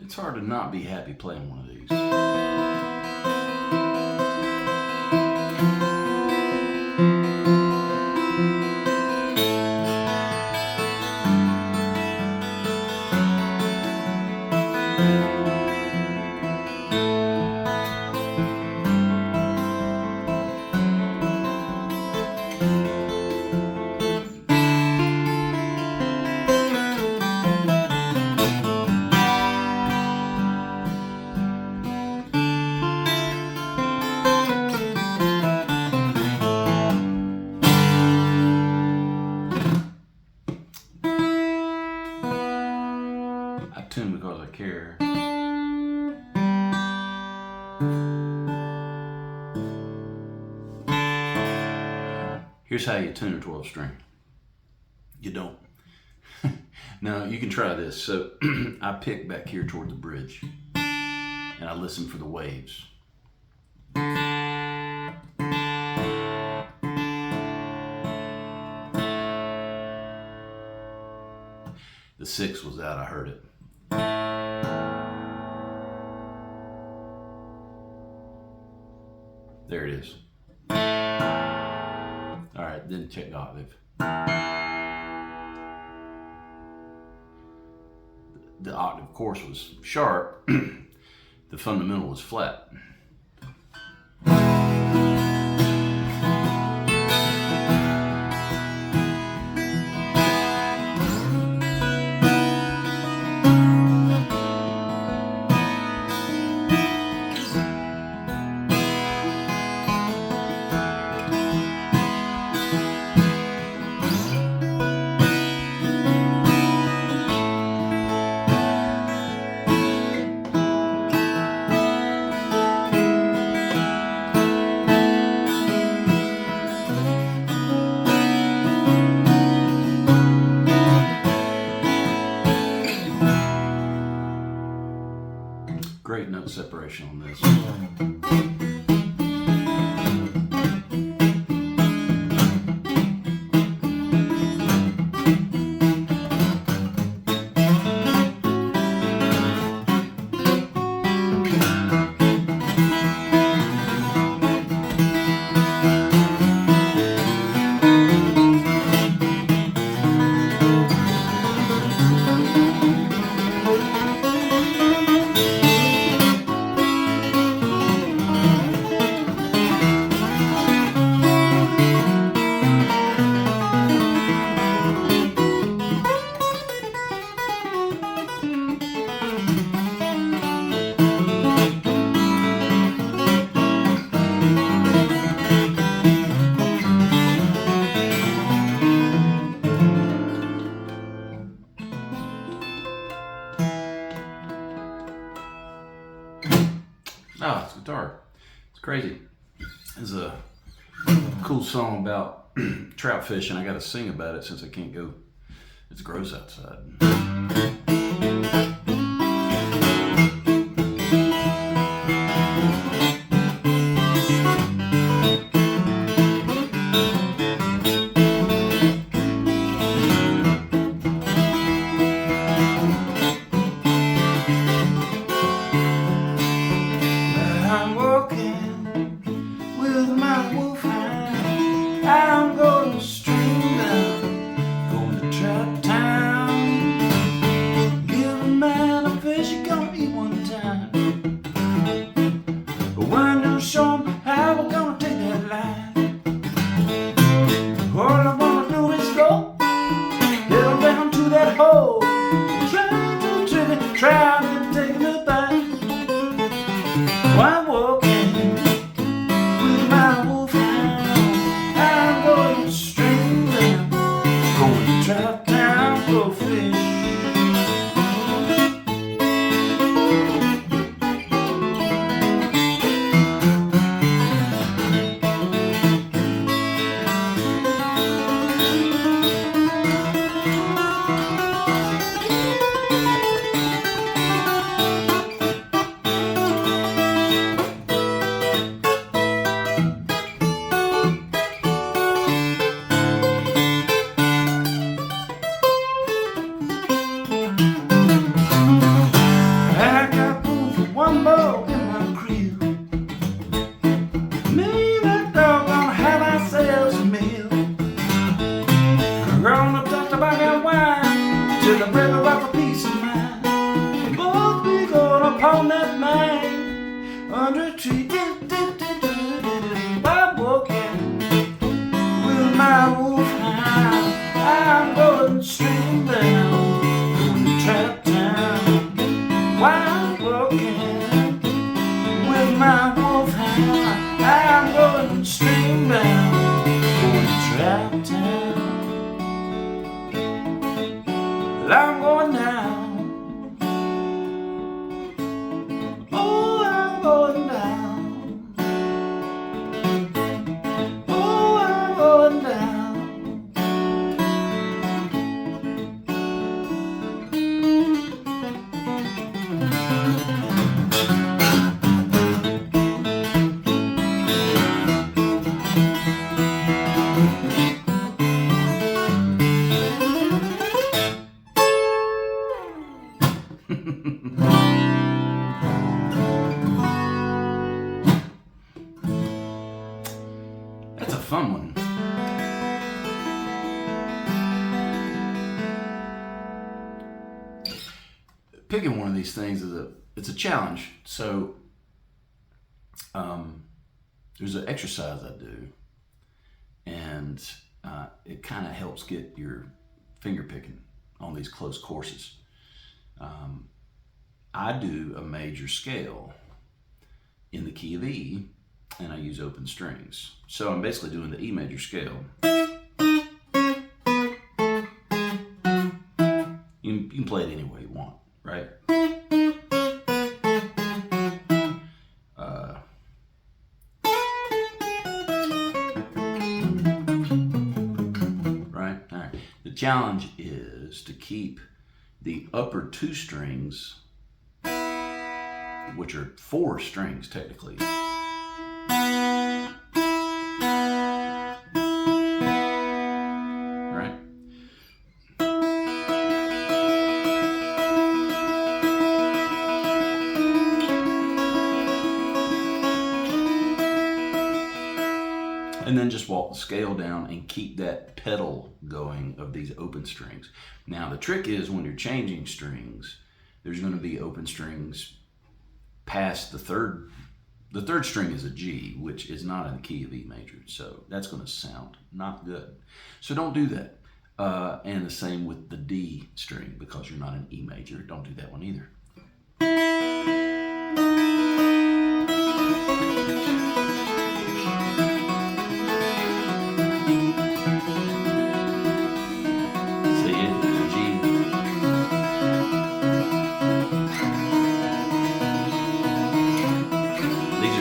It's hard to not be happy playing one of these. I tune because I care. Here's how you tune a 12 string. You don't. Now you can try this. So I pick back here toward the bridge and I listen for the waves. The 6 was out, I heard it. There it is. All right, then check the octave. The octave, of course, was sharp. The fundamental was flat. Great note separation on this. Oh, it's guitar. It's crazy. It's a cool song about trout fishing. I got to sing about it since I can't go. It's gross outside. I'm walking with my wolfhound. I'm going stream down, going to Trout Town. Give a man a fish, you gonna eat one time. But when I do show him how we're gonna take that line, all I wanna do is go, get on down to that hole, try to trick it, try to take a bite. I'm walking with my wolfhound. I'm going straight down, going to Trout Town, go fish. on that main under a tree. I'm walking with my wolfhound. I'm going straight down to Trout Town. While I'm walking with my wolfhound, I'm going straight down to Trout Town. Well, I'm going down. Oh, I'm going down. Oh, I'm going down. That's a fun one. Picking one of these things it's a challenge. So there's an exercise I do, and it kind of helps get your finger picking on these close courses. I do a major scale in the key of E, and I use open strings. So I'm basically doing the E major scale. You can play it any way you want, right? Right? All right. The challenge is to keep the upper two strings, which are four strings technically, right? And then just walk the scale down and keep that pedal going of these open strings. Now the trick is when you're changing strings, there's going to be open strings past the third. The third string is a G, which is not in the key of E major, so that's going to sound not good. So don't do that. And the same with the D string, because you're not in E major. Don't do that one either.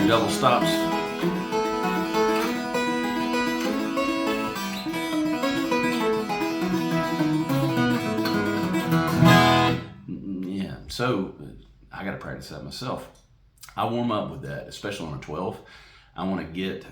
Double stops. Yeah, so I got to practice that myself. I warm up with that, especially on a 12. I want to get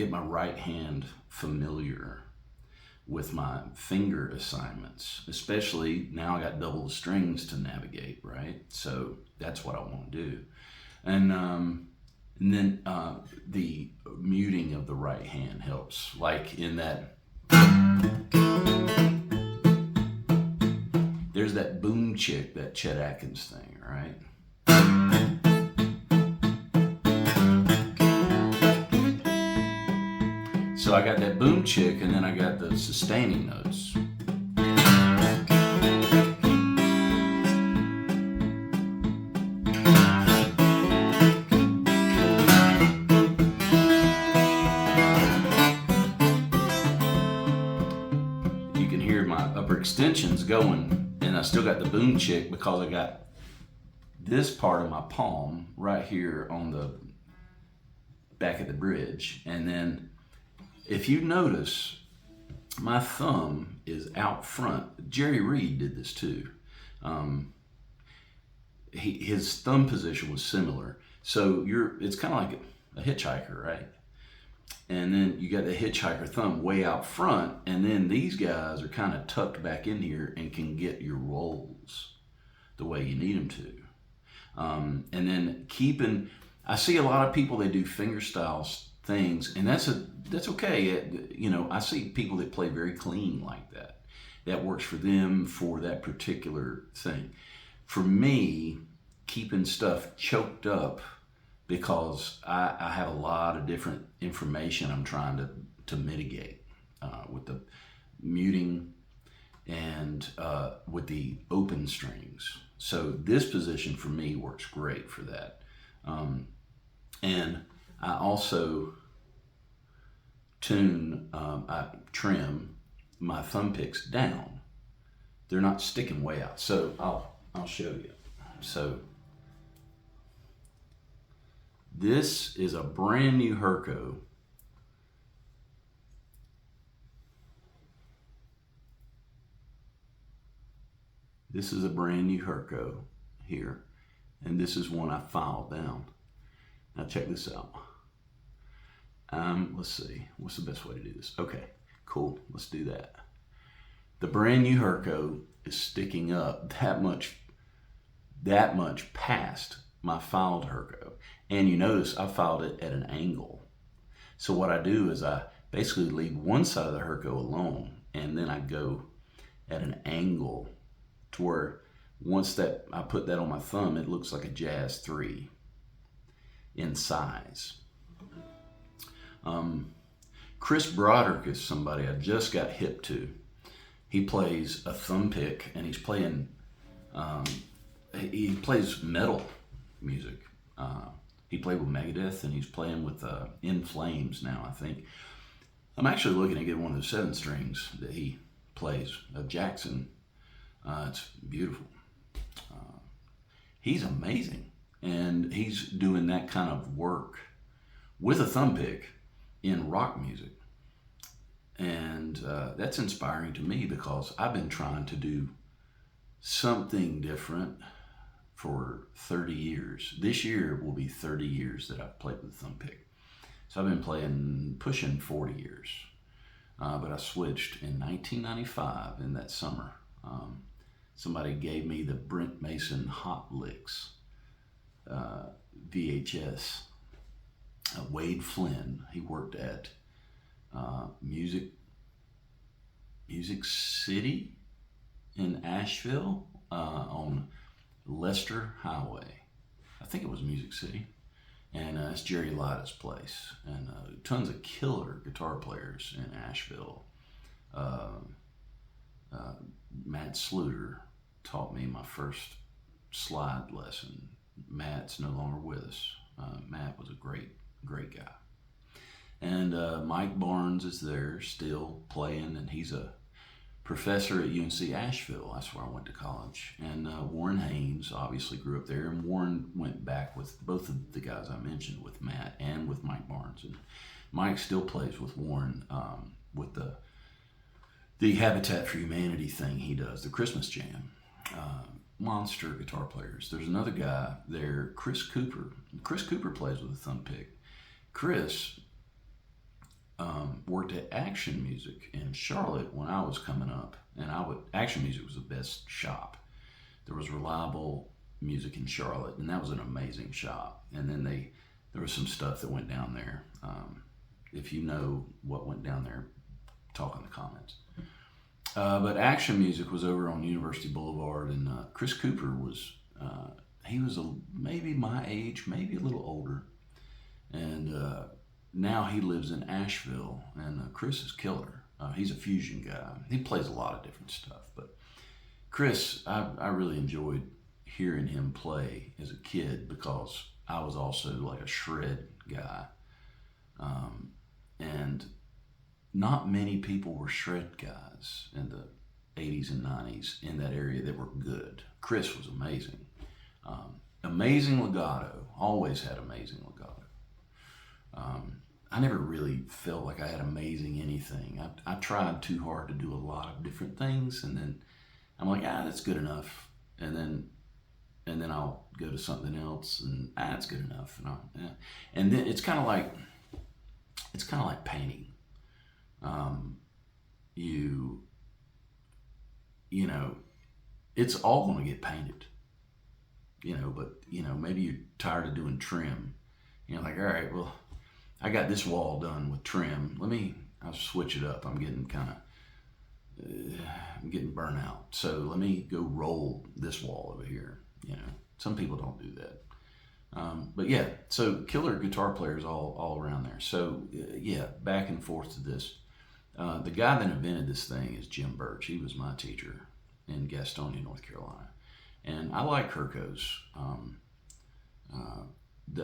my right hand familiar with my finger assignments, especially now I got double the strings to navigate, right? So that's what I want to do. And then the muting of the right hand helps, like in that, there's that boom chick, that Chet Atkins thing, right? So I got that boom chick, and then I got the sustaining notes. Extensions going, and I still got the boom chick because I got this part of my palm right here on the back of the bridge. And then if you notice, my thumb is out front. Jerry Reed did this too. His thumb position was similar. So it's kind of like a hitchhiker, right? And then you got the hitchhiker thumb way out front, and then these guys are kind of tucked back in here and can get your rolls the way you need them to. And then I see a lot of people, they do fingerstyle things, and that's okay. You know, I see people that play very clean like that. That works for them for that particular thing. For me, keeping stuff choked up because I have a lot of different information I'm trying to mitigate with the muting and with the open strings. So this position for me works great for that. And I also I trim my thumb picks down. They're not sticking way out. So I'll show you. So this is a brand new Herco. This is a brand new Herco here. And this is one I filed down. Now check this out. Let's see, what's the best way to do this? Okay, cool, let's do that. The brand new Herco is sticking up that much past my filed Herco. And you notice I filed it at an angle. So what I do is I basically leave one side of the Herco alone, and then I go at an angle to where once that I put that on my thumb, it looks like a Jazz 3 in size. Chris Broderick is somebody I just got hip to. He plays a thumb pick, and he's playing, he plays metal music. He played with Megadeth, and he's playing with In Flames now, I think. I'm actually looking to get one of the 7 strings that he plays of Jackson. It's beautiful. He's amazing, and he's doing that kind of work with a thumb pick in rock music. And that's inspiring to me because I've been trying to do something different for 30 years. This year will be 30 years that I've played with the thumb pick. So I've been playing pushing 40 years. But I switched in 1995 in that summer. Somebody gave me the Brent Mason Hot Licks VHS. Wade Flynn, he worked at Music City in Asheville on Leicester Highway. I think it was Music City. And it's Jerry Lida's place. And tons of killer guitar players in Asheville. Matt Sluter taught me my first slide lesson. Matt's no longer with us. Matt was a great guy. And Mike Barnes is there still playing, and he's a professor at UNC Asheville. That's where I went to college. And Warren Haynes obviously grew up there, and Warren went back with both of the guys I mentioned, with Matt and with Mike Barnes. And Mike still plays with Warren with the Habitat for Humanity thing he does, the Christmas Jam. Monster guitar players. There's another guy there, Chris Cooper. Chris Cooper plays with a thumb pick. Chris worked at Action Music in Charlotte when I was coming up, and Action Music was the best shop. There was reliable music in Charlotte, and that was an amazing shop. And then there was some stuff that went down there. If you know what went down there, talk in the comments. But Action Music was over on University Boulevard, and Chris Cooper was, he was maybe my age, maybe a little older. And now he lives in Asheville, and Chris is killer. He's a fusion guy. He plays a lot of different stuff. But Chris, I really enjoyed hearing him play as a kid because I was also like a shred guy. And not many people were shred guys in the 80s and 90s in that area that were good. Chris was amazing. Amazing legato, always had amazing legato. I never really felt like I had amazing anything. I tried too hard to do a lot of different things, and then I'm like, that's good enough. And then I'll go to something else, and it's good enough. And then it's kind of like painting. You know, it's all going to get painted, but maybe you're tired of doing trim. You're like, all right, well, I got this wall done with trim. I'll switch it up. I'm getting I'm getting burnt out. So let me go roll this wall over here. Some people don't do that. But yeah, so killer guitar players all around there. So yeah, back and forth to this. The guy that invented this thing is Jim Birch. He was my teacher in Gastonia, North Carolina. And I like Kirkos.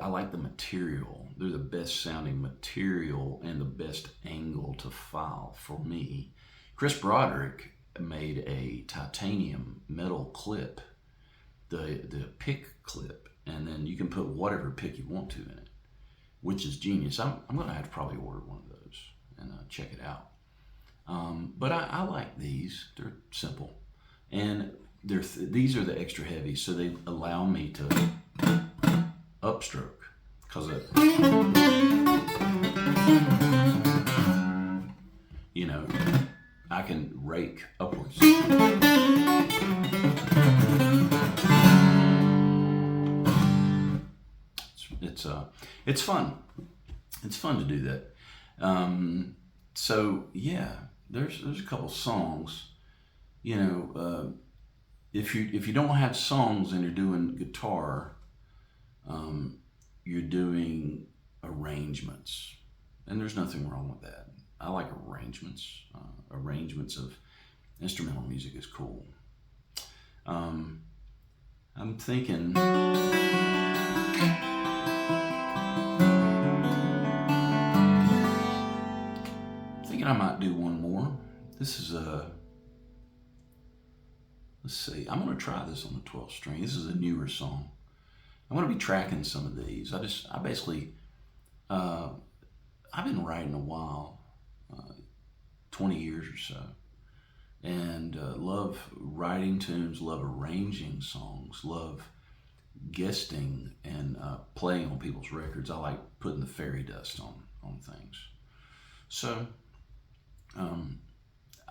I like the material. They're the best sounding material and the best angle to file for me. Chris Broderick made a titanium metal clip, the pick clip, and then you can put whatever pick you want to in it, which is genius. I'm going to have to probably order one of those and check it out. But I like these. They're simple. And these are the extra heavy, so they allow me to upstroke. Because I can rake upwards. It's fun. It's fun to do that. So yeah, there's a couple songs. If you don't have songs and you're doing guitar, you're doing arrangements, and there's nothing wrong with that. I like arrangements. Arrangements of instrumental music is cool. I'm thinking I might do one more. This is let's see, I'm going to try this on the 12th string. This is a newer song. I'm going to be tracking some of these. I basically, I've been writing a while, 20 years or so, and love writing tunes, love arranging songs, love guesting and playing on people's records. I like putting the fairy dust on things. So,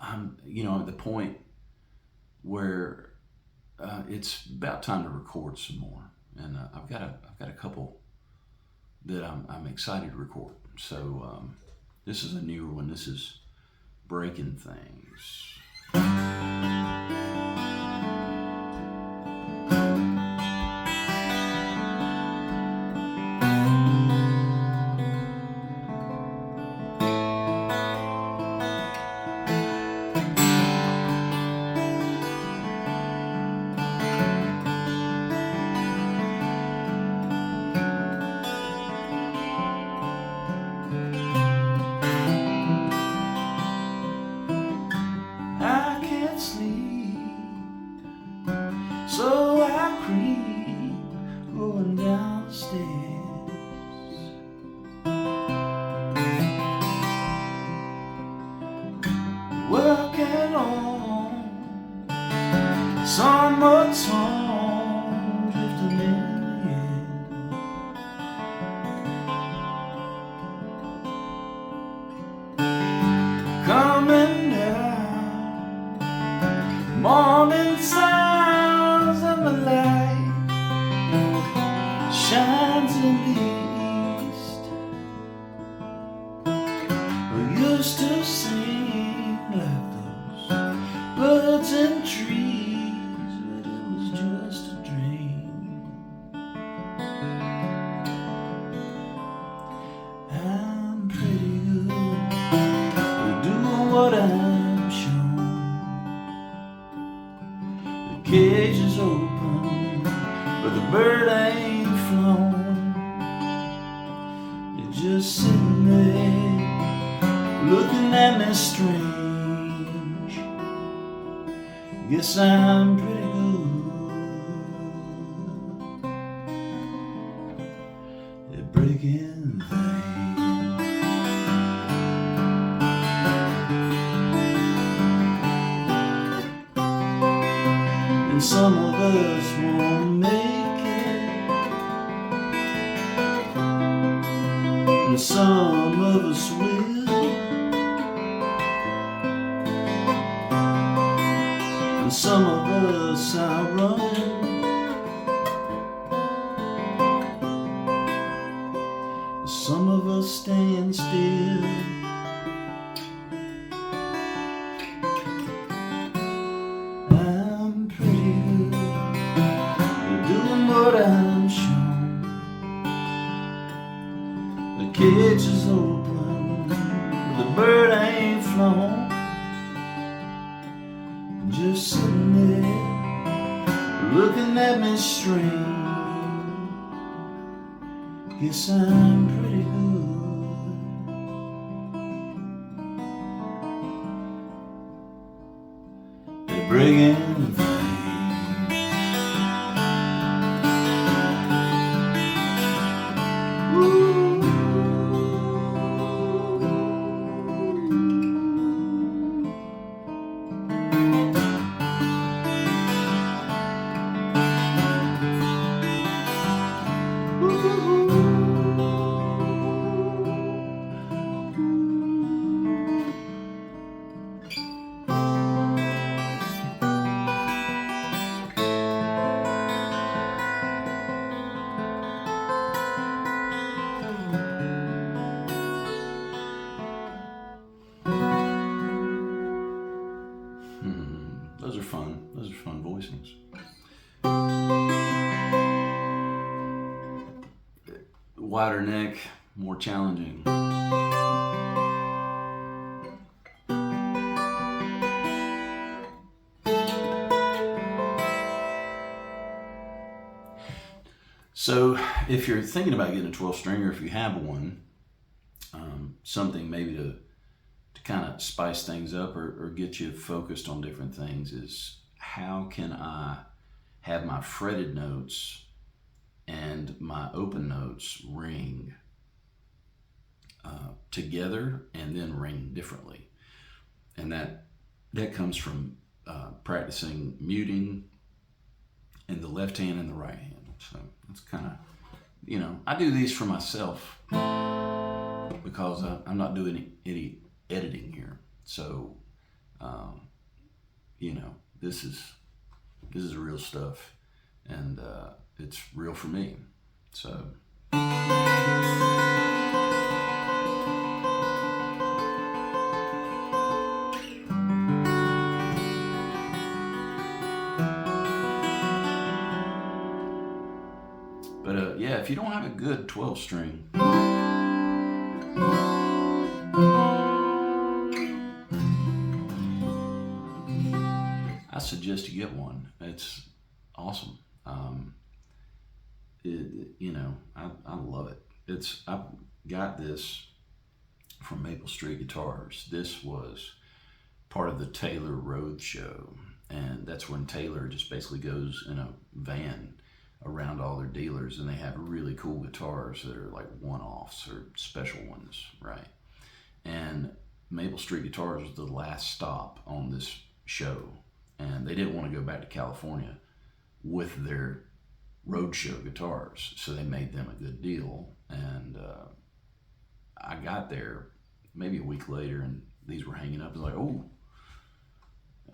I'm at the point where it's about time to record some more. And I've got a couple that I'm excited to record. So this is a newer one. This is Breaking Things. So I creep going down the stairs, working on some old song drifting in the air, coming down, morning sun. The light shines in the east. We used to sing like those birds and trees, but it was just a dream. I'm pretty good at doing what I'm shown. The cage is open, but the bird ain't flown. You're just sitting there, looking at me strange. Guess I'm pretty good at breaking things. And some of us won't make it, and some of us will, and some of us are running, some of us stand still. I'm pretty good at doing what cage is open, but the bird ain't flown. Just sitting there, looking at me strange. Guess I'm pretty good at breaking free. Those are fun. Those are fun voicings. Wider neck, more challenging. So if you're thinking about getting a 12 string, or if you have one, something maybe to kind of spice things up or get you focused on different things is, how can I have my fretted notes and my open notes ring together and then ring differently? And that comes from practicing muting in the left hand and the right hand. So it's kind of, I do these for myself because I'm not doing any editing here. So, this is real stuff, and it's real for me. So. But yeah, if you don't have a good 12 string, I suggest you get one. It's awesome. I love it. I've got this from Maple Street Guitars. This was part of the Taylor Road Show, and that's when Taylor just basically goes in a van around all their dealers, and they have really cool guitars that are like one-offs or special ones, right? And Maple Street Guitars was the last stop on this show, and they didn't want to go back to California with their roadshow guitars, so they made them a good deal. And I got there maybe a week later, and these were hanging up. I was like, oh,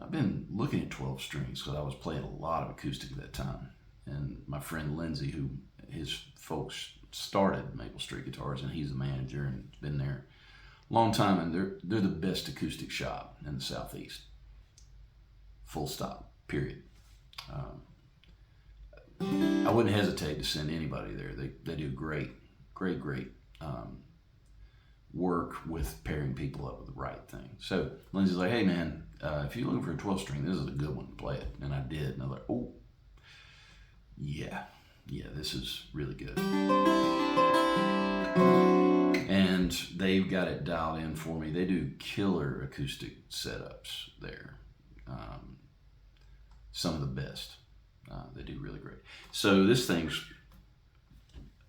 I've been looking at 12 strings because I was playing a lot of acoustic at that time. And my friend Lindsay, who his folks started Maple Street Guitars, and he's the manager and been there a long time, and they're the best acoustic shop in the Southeast. Full stop, period. I wouldn't hesitate to send anybody there. They do great work with pairing people up with the right thing. So Lindsay's like, hey man, if you're looking for a 12 string, this is a good one to play it. And I did, and I was like, oh, yeah, this is really good. And they've got it dialed in for me. They do killer acoustic setups there. Some of the best. They do really great. So this thing's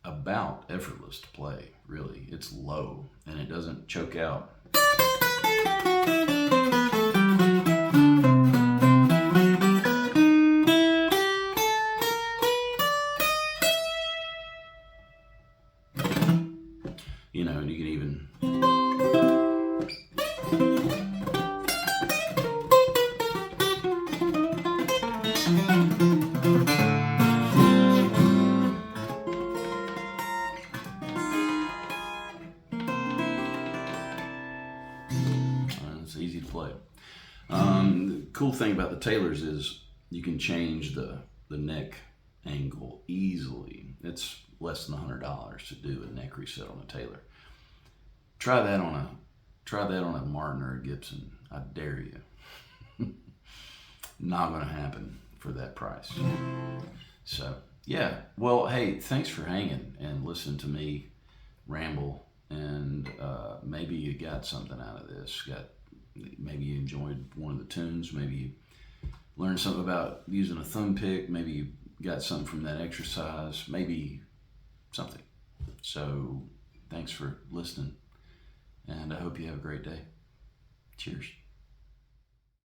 about effortless to play, really. It's low, and it doesn't choke out. And you can even it's easy to play. The cool thing about the Taylors is you can change the neck angle easily. It's less than $100 to do a neck reset on a Taylor. Try that on a Martin or a Gibson. I dare you. Not going to happen for that price. So yeah, well, hey, thanks for hanging and listening to me ramble, and maybe you got something out of this. Maybe you enjoyed one of the tunes. Maybe you learned something about using a thumb pick. Maybe you got something from that exercise. Maybe something. So thanks for listening, and I hope you have a great day. Cheers.